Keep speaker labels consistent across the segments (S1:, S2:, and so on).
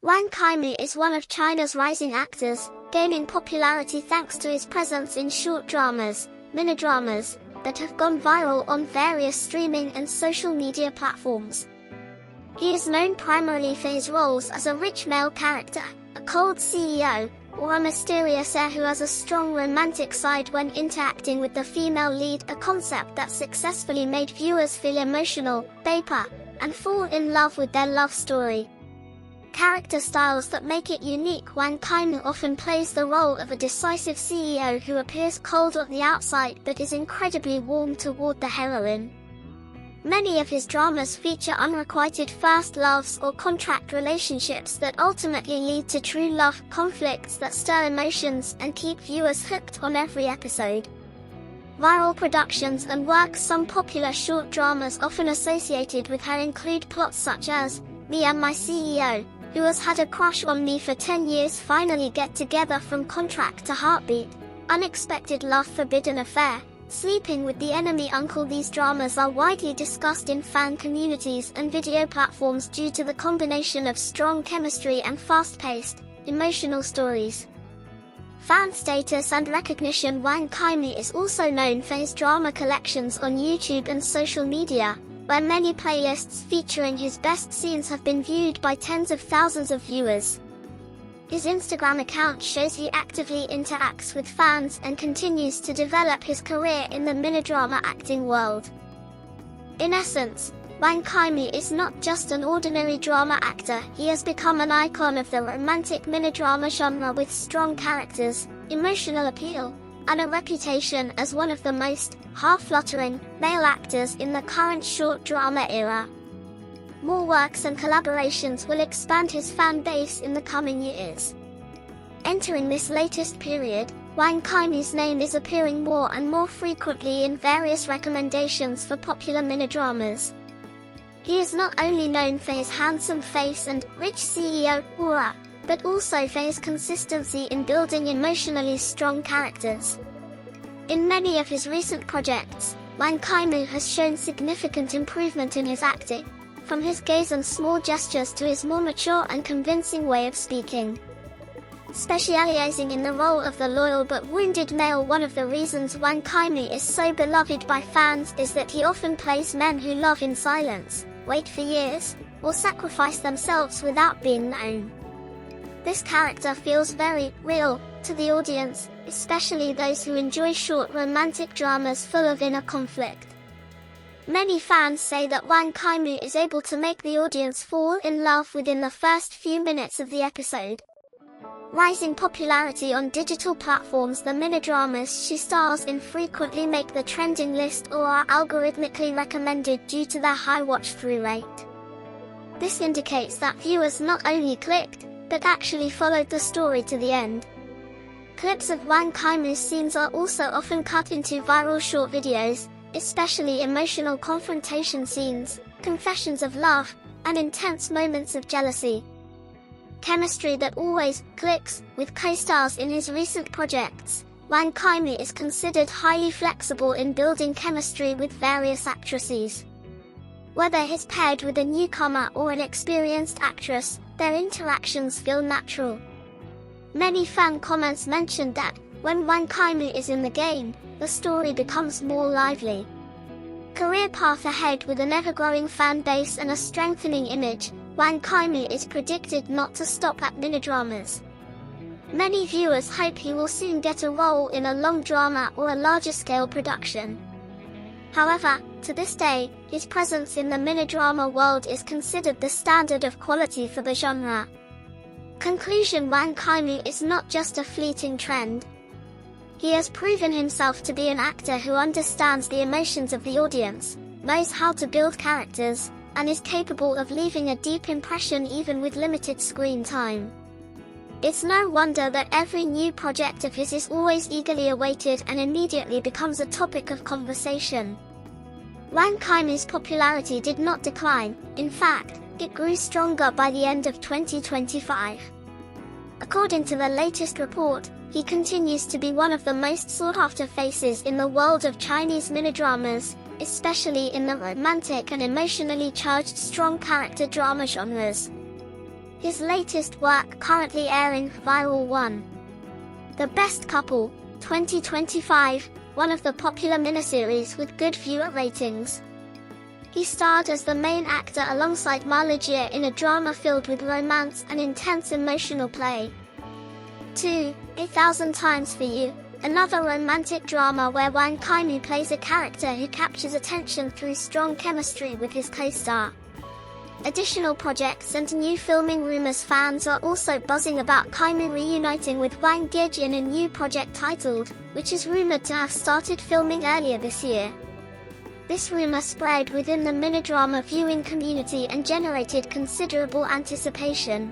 S1: Wang Kaimu is one of China's rising actors, gaining popularity thanks to his presence in short dramas, mini-dramas, that have gone viral on various streaming and social media platforms. He is known primarily for his roles as a rich male character, a cold CEO, or a mysterious heir who has a strong romantic side when interacting with the female lead, a concept that successfully made viewers feel emotional, baper, and fall in love with their love story. Character styles that make it unique. Wang Kaimu often plays the role of a decisive CEO who appears cold on the outside but is incredibly warm toward the heroine. Many of his dramas feature unrequited first loves or contract relationships that ultimately lead to true love, conflicts that stir emotions and keep viewers hooked on every episode. Viral productions and works. Some popular short dramas often associated with her include plots such as Me and My CEO, Who Has Had a Crush on Me for 10 Years Finally Get Together From Contract to Heartbeat, Unexpected Love, Forbidden Affair, Sleeping with the Enemy Uncle. These dramas are widely discussed in fan communities and video platforms due to the combination of strong chemistry and fast-paced, emotional stories. Fan status and recognition. Wang Kaimu is also known for his drama collections on YouTube and social media, where many playlists featuring his best scenes have been viewed by tens of thousands of viewers. His Instagram account shows he actively interacts with fans and continues to develop his career in the mini-drama acting world. In essence, Wang Kaimu is not just an ordinary drama actor, he has become an icon of the romantic mini-drama genre with strong characters, emotional appeal, and a reputation as one of the most half-fluttering male actors in the current short drama era. More works and collaborations will expand his fan base in the coming years. Entering this latest period, Wang Kaimu's name is appearing more and more frequently in various recommendations for popular mini-dramas. He is not only known for his handsome face and rich CEO aura, but also for his consistency in building emotionally strong characters. In many of his recent projects, Wang Kaimu has shown significant improvement in his acting, from his gaze and small gestures to his more mature and convincing way of speaking. Specializing in the role of the loyal but wounded male. One of the reasons Wang Kaimu is so beloved by fans is that he often plays men who love in silence, wait for years, or sacrifice themselves without being known. This character feels very real to the audience, especially those who enjoy short romantic dramas full of inner conflict. Many fans say that Wang Kaimu is able to make the audience fall in love within the first few minutes of the episode. Rising popularity on digital platforms. The mini-dramas she stars in frequently make the trending list or are algorithmically recommended due to their high watch-through rate. This indicates that viewers not only clicked, but actually followed the story to the end. Clips of Wang Kaimu's scenes are also often cut into viral short videos, especially emotional confrontation scenes, confessions of love, and intense moments of jealousy. Chemistry that always clicks with co-stars. In his recent projects, Wang Kaimu is considered highly flexible in building chemistry with various actresses. Whether he's paired with a newcomer or an experienced actress, their interactions feel natural. Many fan comments mentioned that, when Wang Kaimu is in the game, the story becomes more lively. Career path ahead. With an ever-growing fan base and a strengthening image, Wang Kaimu is predicted not to stop at mini-dramas. Many viewers hope he will soon get a role in a long drama or a larger-scale production. However, to this day, his presence in the mini-drama world is considered the standard of quality for the genre. Conclusion. Wang Kaimu is not just a fleeting trend. He has proven himself to be an actor who understands the emotions of the audience, knows how to build characters, and is capable of leaving a deep impression even with limited screen time. It's no wonder that every new project of his is always eagerly awaited and immediately becomes a topic of conversation. Wang Kaimu's popularity did not decline, in fact, it grew stronger by the end of 2025. According to the latest report, he continues to be one of the most sought-after faces in the world of Chinese mini-dramas, especially in the romantic and emotionally charged strong character drama genres. His latest work currently airing, Viral 1. The Best Couple, 2025, one of the popular miniseries with good viewer ratings. He starred as the main actor alongside Ma Lejia in a drama filled with romance and intense emotional play. 2. 1,000 Times for You, another romantic drama where Wang Kaimu plays a character who captures attention through strong chemistry with his co-star. Additional projects and new filming rumors. Fans are also buzzing about Kaimu reuniting with Wang Gij in a new project titled, which is rumored to have started filming earlier this year. This rumor spread within the minidrama viewing community and generated considerable anticipation.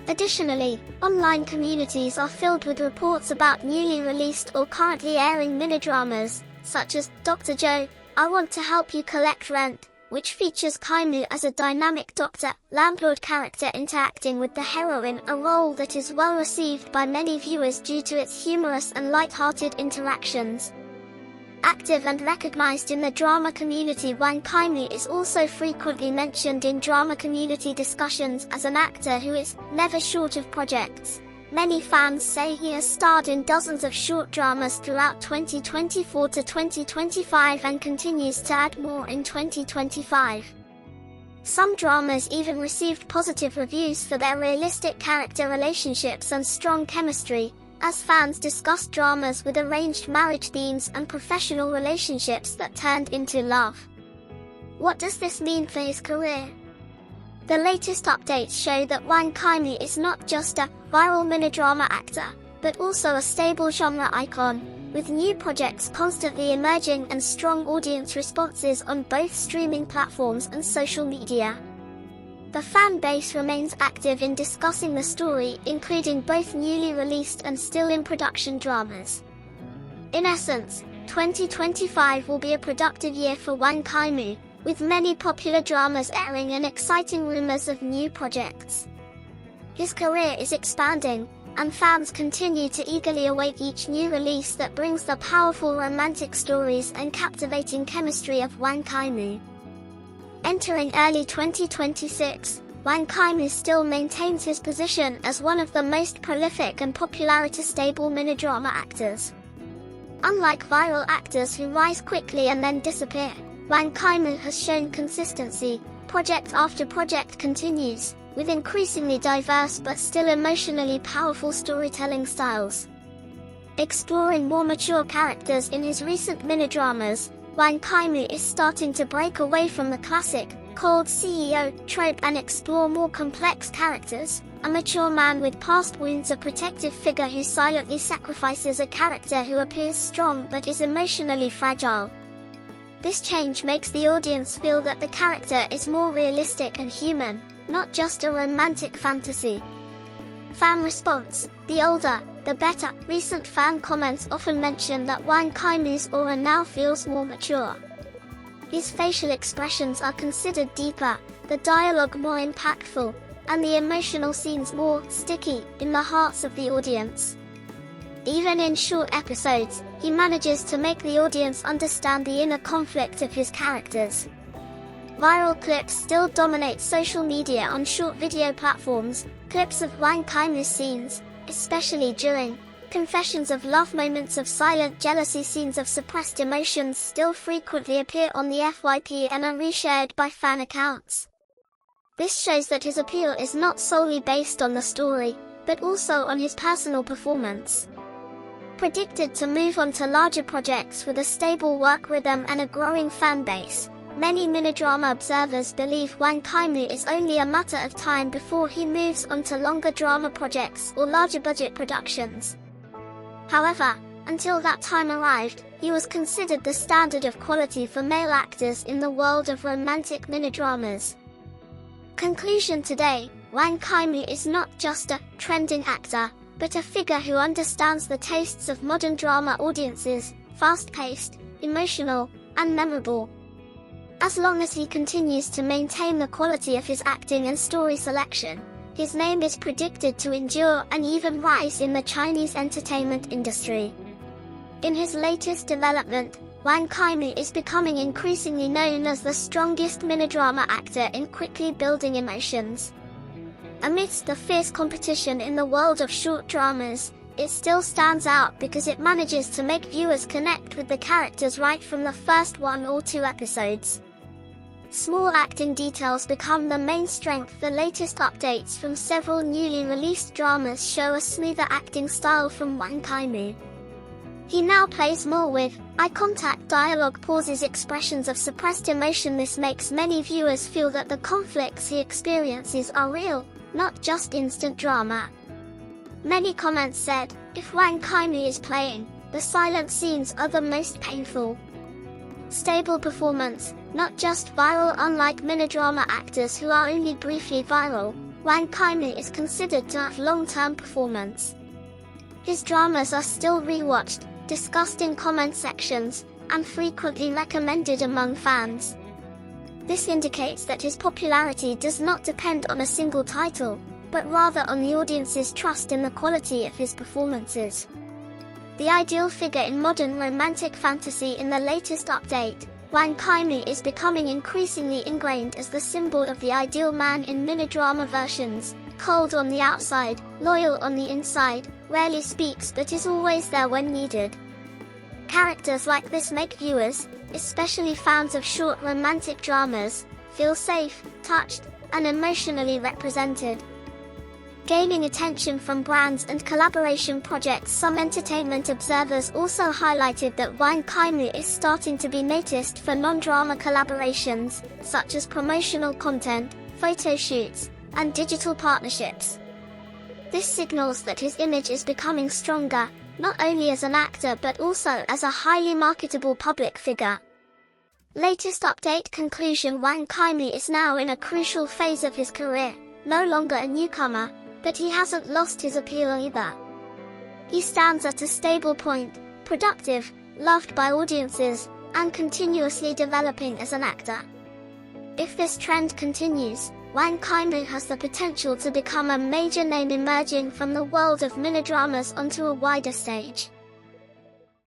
S1: Additionally, online communities are filled with reports about newly released or currently airing minidramas, such as Dr. Joe, I Want to Help You Collect Rent, which features Kaimu as a dynamic doctor, landlord character interacting with the heroine, a role that is well received by many viewers due to its humorous and light-hearted interactions. Active and recognized in the drama community, Wang Kaimu is also frequently mentioned in drama community discussions as an actor who is never short of projects. Many fans say he has starred in dozens of short dramas throughout 2024 to 2025 and continues to add more in 2025. Some dramas even received positive reviews for their realistic character relationships and strong chemistry, as fans discussed dramas with arranged marriage themes and professional relationships that turned into love. What does this mean for his career? The latest updates show that Wang Kaimu is not just a viral minidrama actor, but also a stable genre icon, with new projects constantly emerging and strong audience responses on both streaming platforms and social media. The fan base remains active in discussing the story, including both newly released and still in production dramas. In essence, 2025 will be a productive year for Wang Kaimu, with many popular dramas airing and exciting rumors of new projects. His career is expanding, and fans continue to eagerly await each new release that brings the powerful romantic stories and captivating chemistry of Wang Kaimu. Entering early 2026, Wang Kaimu still maintains his position as one of the most prolific and popularity-stable minidrama actors. Unlike viral actors who rise quickly and then disappear, Wang Kaimu has shown consistency. Project after project continues, with increasingly diverse but still emotionally powerful storytelling styles. Exploring more mature characters in his recent minidramas, Wang Kaimu is starting to break away from the classic, cold CEO trope and explore more complex characters. A mature man with past wounds, a protective figure who silently sacrifices, a character who appears strong but is emotionally fragile. This change makes the audience feel that the character is more realistic and human, not just a romantic fantasy. Fan response: the older, the better. Recent fan comments often mention that Wang Kaimu's aura now feels more mature. His facial expressions are considered deeper, the dialogue more impactful, and the emotional scenes more sticky in the hearts of the audience. Even in short episodes, he manages to make the audience understand the inner conflict of his characters. Viral clips still dominate social media on short video platforms. Clips of Wang Kaimu's scenes, especially during confessions of love, moments of silent jealousy, scenes of suppressed emotions, still frequently appear on the FYP and are reshared by fan accounts. This shows that his appeal is not solely based on the story, but also on his personal performance. Predicted to move on to larger projects with a stable work rhythm and a growing fan base, many minidrama observers believe Wang Kaimu is only a matter of time before he moves on to longer drama projects or larger budget productions. However, until that time arrived, he was considered the standard of quality for male actors in the world of romantic minidramas. Conclusion: today, Wang Kaimu is not just a trending actor, but a figure who understands the tastes of modern drama audiences, fast-paced, emotional, and memorable. As long as he continues to maintain the quality of his acting and story selection, his name is predicted to endure and even rise in the Chinese entertainment industry. In his latest development, Wang Kaimu is becoming increasingly known as the strongest minidrama actor in quickly building emotions. Amidst the fierce competition in the world of short dramas, it still stands out because it manages to make viewers connect with the characters right from the first 1 or 2 episodes. Small acting details become the main strength. The latest updates from several newly released dramas show a smoother acting style from Wang Kaimu. He now plays more with eye contact, dialogue pauses, expressions of suppressed emotion. This makes many viewers feel that the conflicts he experiences are real, not just instant drama. Many comments said, if Wang Kaimu is playing, the silent scenes are the most painful. Stable performance, not just viral. Unlike minidrama actors who are only briefly viral, Wang Kaimu is considered to have long-term performance. His dramas are still rewatched, discussed in comment sections, and frequently recommended among fans. This indicates that his popularity does not depend on a single title, but rather on the audience's trust in the quality of his performances. The ideal figure in modern romantic fantasy. In the latest update, Wang Kaimu is becoming increasingly ingrained as the symbol of the ideal man in minidrama versions, cold on the outside, loyal on the inside, rarely speaks but is always there when needed. Characters like this make viewers, especially fans of short romantic dramas, feel safe, touched, and emotionally represented. Gaining attention from brands and collaboration projects. Some entertainment observers also highlighted that Wang Kaimu is starting to be noticed for non-drama collaborations, such as promotional content, photo shoots, and digital partnerships. This signals that his image is becoming stronger, not only as an actor but also as a highly marketable public figure. Latest update conclusion: Wang Kaimu is now in a crucial phase of his career, no longer a newcomer, but he hasn't lost his appeal either. He stands at a stable point, productive, loved by audiences, and continuously developing as an actor. If this trend continues, Wang Kaimu has the potential to become a major name emerging from the world of minidramas onto a wider stage.